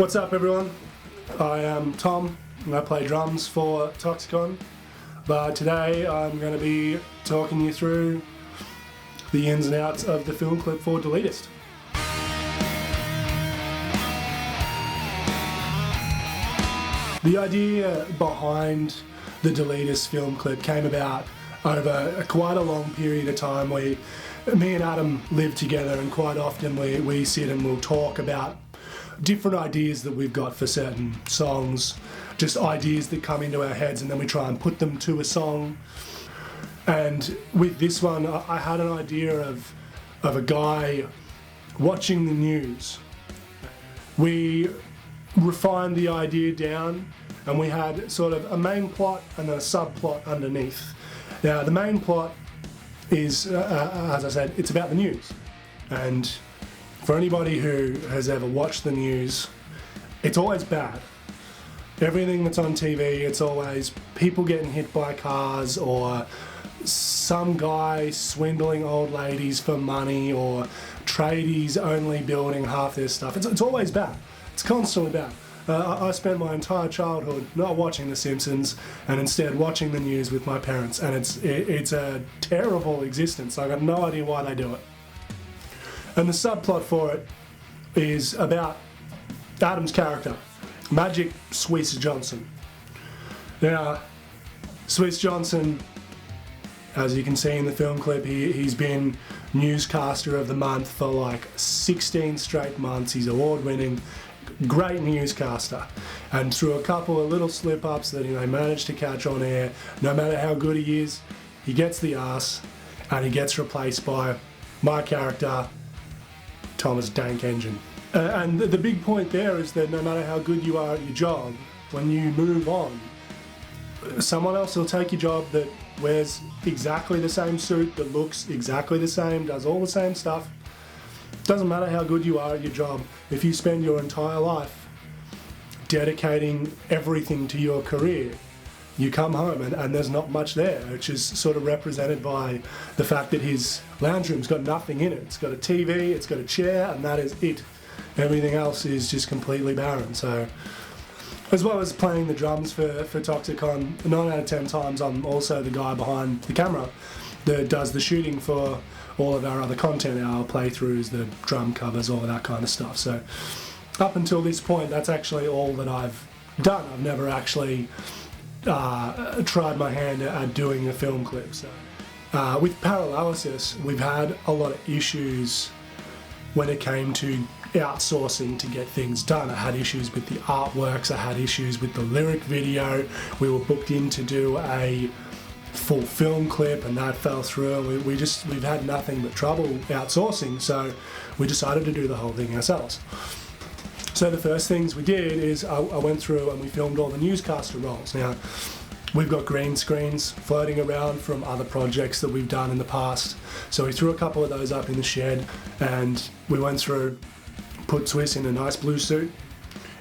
What's up, everyone? I am Tom and I play drums for Toxicon, but today I'm going to be talking you through the ins and outs of the film clip for Deletist. The idea behind the Deletist film clip came about over quite a long period of time. Me and Adam live together, and quite often we sit and we'll talk about different ideas that we've got for certain songs, just ideas that come into our heads, and then we try and put them to a song. And with this one, I had an idea of a guy watching the news. We refined the idea down, and we had sort of a main plot and then a subplot underneath. Now, the main plot is, as I said, it's about the news. And for anybody who has ever watched the news, it's always bad. Everything that's on TV, it's always people getting hit by cars, or some guy swindling old ladies for money, or tradies only building half their stuff. It's always bad. It's constantly bad. I spent my entire childhood not watching The Simpsons and instead watching the news with my parents, and it's a terrible existence. I got no idea why they do it. And the subplot for it is about Adam's character, Magic Swiss Johnson. Now, Swiss Johnson, as you can see in the film clip, he's been newscaster of the month for like 16 straight months. He's award-winning, great newscaster. And through a couple of little slip-ups that he managed to catch on air, no matter how good he is, he gets the arse, and he gets replaced by my character, Thomas Dank Engine. And the big point there is that no matter how good you are at your job, when you move on, someone else will take your job that wears exactly the same suit, that looks exactly the same, does all the same stuff. Doesn't matter how good you are at your job, if you spend your entire life dedicating everything to your career, you come home and there's not much there, which is sort of represented by the fact that his lounge room's got nothing in it. It's got a TV, it's got a chair, and that is it. Everything else is just completely barren. So, as well as playing the drums for Toxicon, 9 out of 10 times I'm also the guy behind the camera that does the shooting for all of our other content, our playthroughs, the drum covers, all of that kind of stuff. So, up until this point, that's actually all that I've done. I've never actually tried my hand at doing a film clip. So, with Parallelysis, we've had a lot of issues when it came to outsourcing to get things done. I had issues with the artworks, I had issues with the lyric video. We were booked in to do a full film clip and that fell through. We've had nothing but trouble outsourcing, so we decided to do the whole thing ourselves. So the first things we did is I went through and we filmed all the newscaster roles. Now, we've got green screens floating around from other projects that we've done in the past. So we threw a couple of those up in the shed, and we went through, put Swiss in a nice blue suit,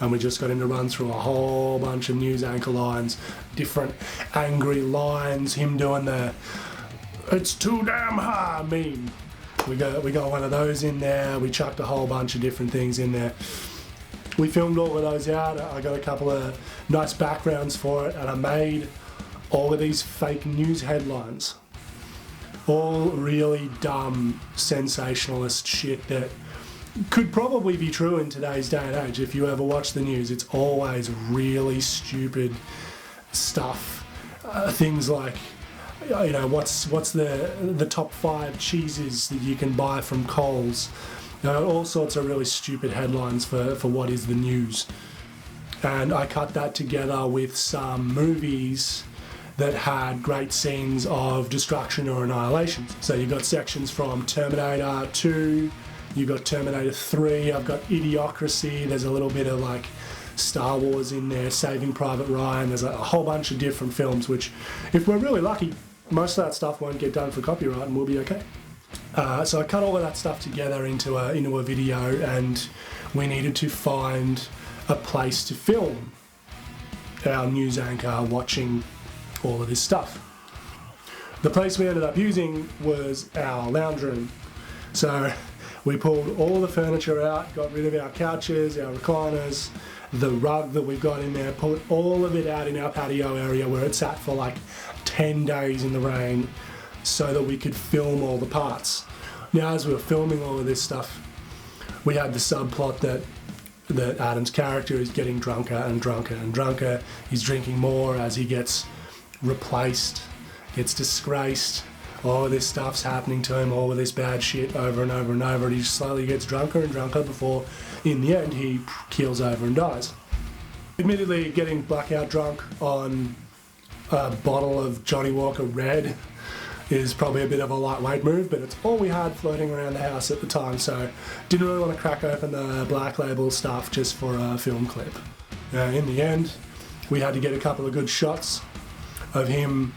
and we just got him to run through a whole bunch of news anchor lines, different angry lines, him doing the "it's too damn high" meme. We got one of those in there. We chucked a whole bunch of different things in there. We filmed all of those out. I got a couple of nice backgrounds for it, and I made all of these fake news headlines. All really dumb, sensationalist shit that could probably be true in today's day and age. If you ever watch the news, it's always really stupid stuff. Things like, what's the top 5 cheeses that you can buy from Coles? All sorts of really stupid headlines for what is the news. And I cut that together with some movies that had great scenes of destruction or annihilation. So you've got sections from Terminator 2, you've got Terminator 3, I've got Idiocracy, there's a little bit of like Star Wars in there, Saving Private Ryan, there's a whole bunch of different films, which if we're really lucky, most of that stuff won't get done for copyright and we'll be okay. So I cut all of that stuff together into a video, and we needed to find a place to film our news anchor watching all of this stuff. The place we ended up using was our lounge room. So We pulled all the furniture out, got rid of our couches, our recliners, the rug that we got in there, put all of it out in our patio area where it sat for like 10 days in the rain so that we could film all the parts. Now, as we were filming all of this stuff, we had the subplot that Adam's character is getting drunker and drunker and drunker. He's drinking more as he gets replaced, gets disgraced. All of this stuff's happening to him, all of this bad shit over and over and over, and he slowly gets drunker and drunker before, in the end, he keels over and dies. Admittedly, getting blackout drunk on a bottle of Johnny Walker Red is probably a bit of a lightweight move, but it's all we had floating around the house at the time, so didn't really want to crack open the Black Label stuff just for a film clip. In the end, we had to get a couple of good shots of him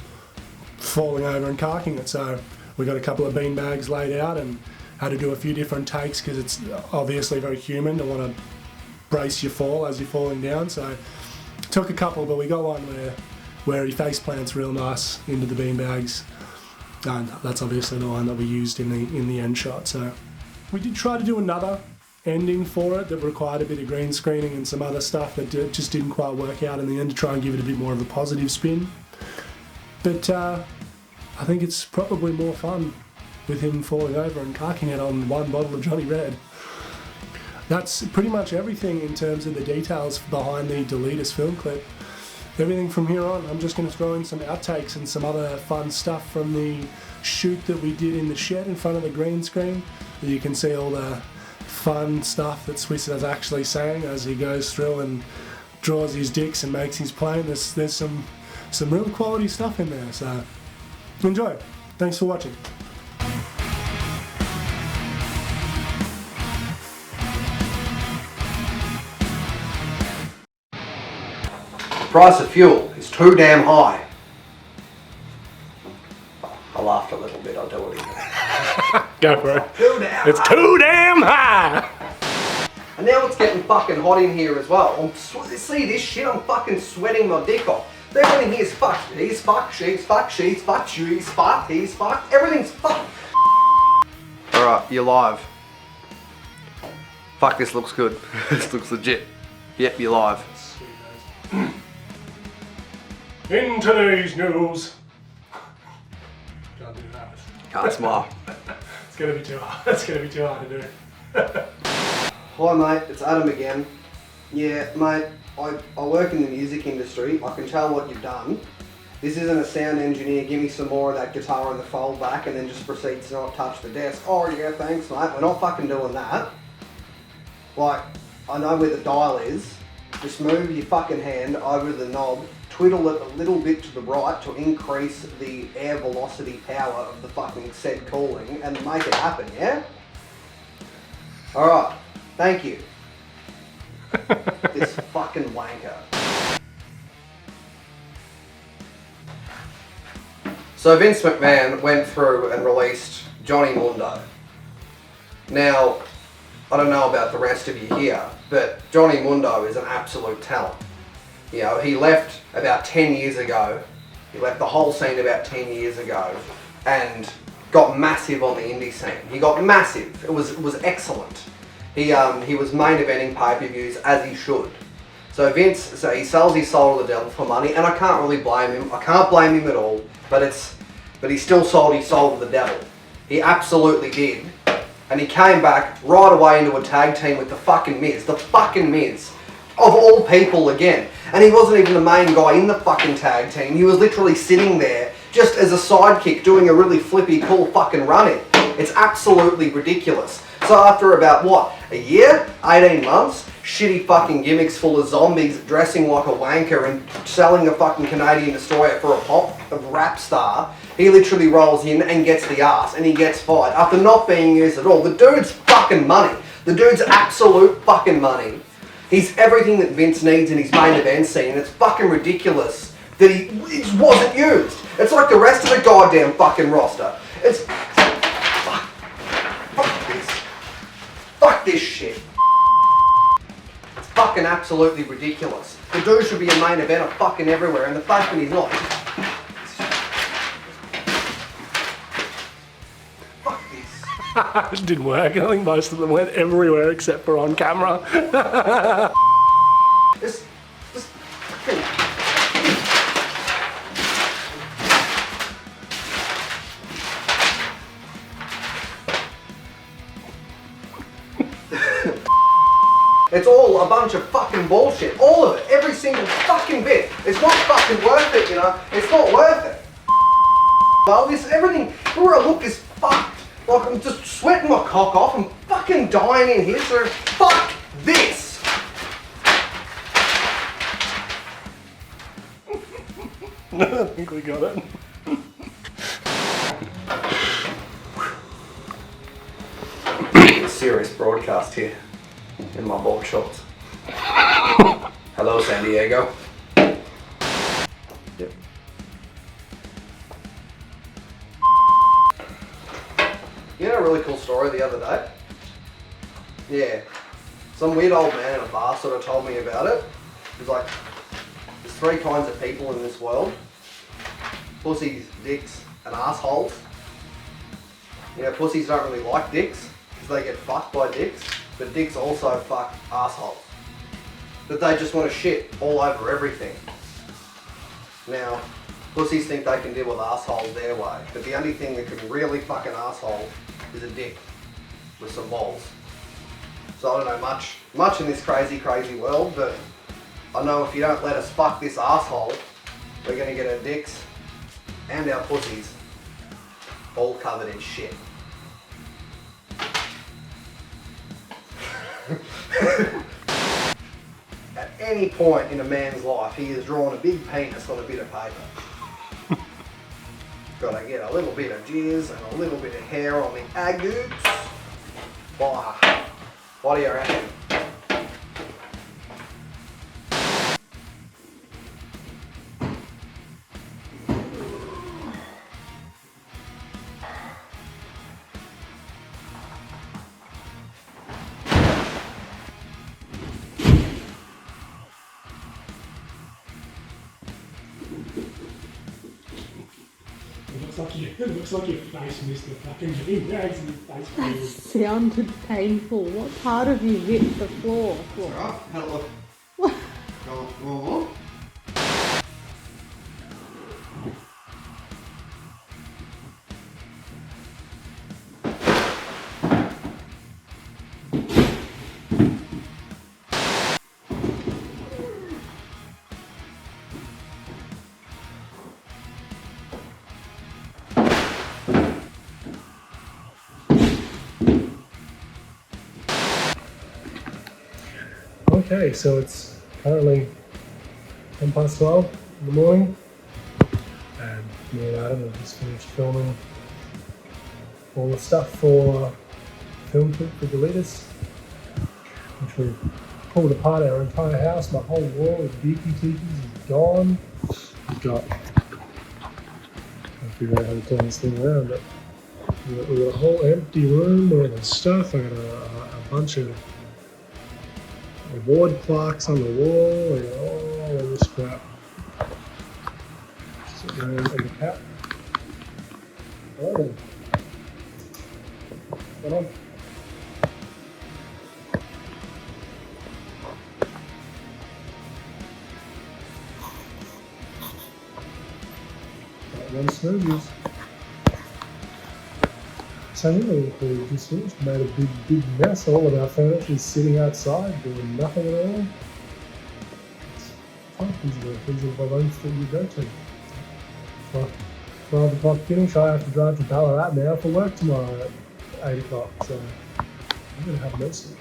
falling over and carking it, so we got a couple of bean bags laid out and had to do a few different takes because it's obviously very human to want to brace your fall as you're falling down, so took a couple, but we got one where he face plants real nice into the bean bags, and that's obviously the one that we used in the end shot. So we did try to do another ending for it that required a bit of green screening and some other stuff that just didn't quite work out in the end, to try and give it a bit more of a positive spin. But I think it's probably more fun with him falling over and carking it on one bottle of Johnny Red. That's pretty much everything in terms of the details behind the Deletist film clip. Everything from here on, I'm just going to throw in some outtakes and some other fun stuff from the shoot that we did in the shed in front of the green screen. You can see all the fun stuff that Swiss is actually saying as he goes through and draws his dicks and makes his plane. There's some real quality stuff in there, so enjoy. Thanks for watching. The price of fuel is too damn high. I laughed a little bit, I'll do it again. Go for it. It's too damn high! And now it's getting fucking hot in here as well. See this shit? I'm fucking sweating my dick off. Everything here's fucked. He's fucked, she's fucked, she's fucked, she's fucked, he's fucked, everything's fucked. Alright, you're live. Fuck, this looks good. This looks legit. Yep, you're live. In today's news. Can't do that. Can't smile. It's gonna be too hard. It's gonna be too hard to do. Hi mate, it's Adam again. Yeah, mate, I work in the music industry. I can tell what you've done. This isn't a sound engineer, give me some more of that guitar in the fold back and then just proceed to not touch the desk. Oh yeah, thanks mate. We're not fucking doing that. Like, I know where the dial is. Just move your fucking hand over the knob, twiddle it a little bit to the right to increase the air velocity power of the fucking said cooling and make it happen, yeah? Alright, thank you. This fucking wanker. So Vince McMahon went through and released Johnny Mundo. Now, I don't know about the rest of you here, but Johnny Mundo is an absolute talent. You know, he left about 10 years ago. He left the whole scene about 10 years ago and got massive on the indie scene. He got massive. It was excellent. He was main eventing pay-per-views as he should. So Vince, he sells his soul to the devil for money, and I can't really blame him. I can't blame him at all, but he still sold his soul to the devil. He absolutely did. And he came back right away into a tag team with the fucking Miz. The fucking Miz. Of all people again. And he wasn't even the main guy in the fucking tag team. He was literally sitting there just as a sidekick doing a really flippy cool fucking run-in. It's absolutely ridiculous. So after about, what, a year? 18 months? Shitty fucking gimmicks full of zombies dressing like a wanker and selling a fucking Canadian Destroyer for a rap star, he literally rolls in and gets the ass and he gets fired after not being used at all. The dude's fucking money. The dude's absolute fucking money. He's everything that Vince needs in his main event scene, and it's fucking ridiculous that he just wasn't used. It's like the rest of the goddamn fucking roster. It's... Fuck this. Fuck this shit. It's fucking absolutely ridiculous. The dude should be a main eventer fucking everywhere, and the fact that he's not... Fuck this. It didn't work. I think most of them went everywhere except for on camera. Just It's all a bunch of fucking bullshit. All of it. Every single fucking bit. It's not fucking worth it, you know? It's not worth it. Well, this, everything, everywhere I look is fucked. Like, I'm just sweating my cock off. I'm fucking dying in here, so fuck this. I think we got it. Serious broadcast here in my board shorts. Hello, San Diego. Yep. You know a really cool story the other day? Yeah. Some weird old man in a bar sort of told me about it. He was like, there's 3 kinds of people in this world. Pussies, dicks, and assholes. You know, pussies don't really like dicks because they get fucked by dicks, but dicks also fuck assholes. But they just want to shit all over everything. Now, pussies think they can deal with assholes their way, but the only thing that can really fuck an asshole is a dick with some balls. So I don't know much in this crazy, crazy world, but I know if you don't let us fuck this asshole, we're going to get our dicks and our pussies all covered in shit. At any point in a man's life, he has drawn a big penis on a bit of paper. Gotta get a little bit of jizz and a little bit of hair on the agoots. Blah. What do you reckon? It looks like your face missed the fucking thing. That sounded painful. What part of you hit the floor? Alright, have a look. What? Go on. Okay, so it's currently 12 in the morning, and me and Adam have just finished filming all the stuff for film clip for Deletist, which we've pulled apart our entire house. My whole wall of geeky teekies is gone. We've got, I'll figure out how to turn this thing around, but we've got a whole empty room with all the stuff. I got a bunch of award plaques on the wall and all of this crap. Sitting around in the cat. Oh. What's going on? Got one smoothies. So anyway, we just finished, made a big mess. All of our furniture is sitting outside doing nothing at all. It's fun. These are the ones that you go to. So 12 o'clock finish, I have to drive to Ballarat now for work tomorrow at 8 o'clock. So I'm going to have mercy.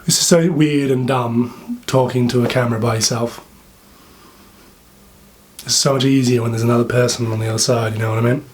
This is so weird and dumb, talking to a camera by yourself. It's so much easier when there's another person on the other side, you know what I mean?